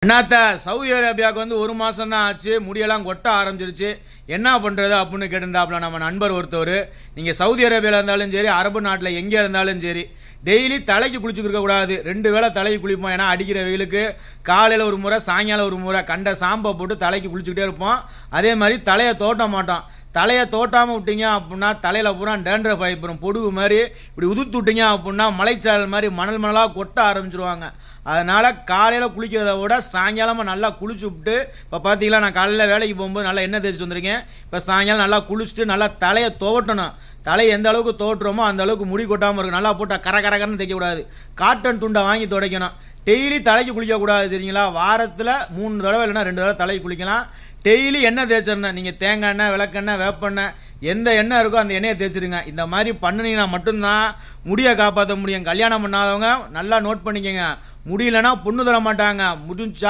அண்ணாத்த Saudi அரேபியாவுக்கு வந்து 1 மாதம் தான் ஆச்சு. முடியெல்லாம் கொட்ட ஆரம்பிச்சிருச்சு. என்ன பண்ணுறது அப்படின்னு கேட்டிருந்தாப்புல நம்ம நண்பர் ஒருத்தவர். நீங்கள் சவுதி அரேபியாவில் இருந்தாலும் சரி, அரபு நாட்டில் எங்கே இருந்தாலும் சரி, டெய்லி தலைக்கு குளிச்சுக்கிருக்க கூடாது. 2 வேளை தலைக்கு குளிப்போம். ஏன்னா அடிக்கிற வெயிலுக்கு காலையில் ஒரு முறை, சாயங்காலம் ஒரு முறை கண்ட சாம்பை போட்டு தலைக்கு குளிச்சுக்கிட்டே இருப்போம். அதே மாதிரி தலையை தோட்ட மாட்டோம். தலையை தோட்டாமல் விட்டீங்க அப்படின்னா தலையில் பூரா டேண்ட்ரஃப் ஆகிப்போம். பொடுகு மாதிரி இப்படி உதுத்து விட்டீங்க அப்படின்னா மலைச்சாரல் மாதிரி மணல் மணலாக கொட்ட ஆரம்பிச்சிருவாங்க. அதனால் காலையில் குளிக்கிறத விட சாயங்காலமாக நல்லா குளிச்சு விட்டு, இப்போ பார்த்தீங்களா நான் காலையில் வேலைக்கு போகும்போது நல்லா எண்ணெய் தேய்ச்சிட்டு வந்திருக்கேன். இப்போ சாயங்காலம் நல்லா குளிச்சுட்டு நல்லா தலையை துவட்டணும். தலையை எந்த அளவுக்கு தோட்டுறோமோ அந்த அளவுக்கு முடி கொட்டாமல் இருக்கும். நல்லா போட்டால் கரன்னு தைக்கக்கூடாது. காட்டன் துண்டை வாங்கி துடைக்கணும். டெய்லி தலைக்கு குளிக்கக்கூடாது தெரியுங்களா. வாரத்தில் 3 தடவை இல்லைன்னா 2 தடவை தலைக்கு குளிக்கலாம். டெய்லி எண்ணெய் தேய்ச்சிடணும். நீங்கள் தேங்காய் எண்ணெய், விளக்கெண்ணெய், வேப்பெண்ணெய் எந்த எண்ணெய் இருக்கோ அந்த எண்ணெயை தேய்ச்சிருங்க. இந்த மாதிரி பண்ணினீங்கன்னா மட்டும்தான் முடியை காப்பாற்ற முடியும். கல்யாணம் பண்ணாதவங்க நல்லா நோட் பண்ணிக்கோங்க. முடியலன்னா பொண்ணு தர மாட்டாங்க. முடிஞ்சா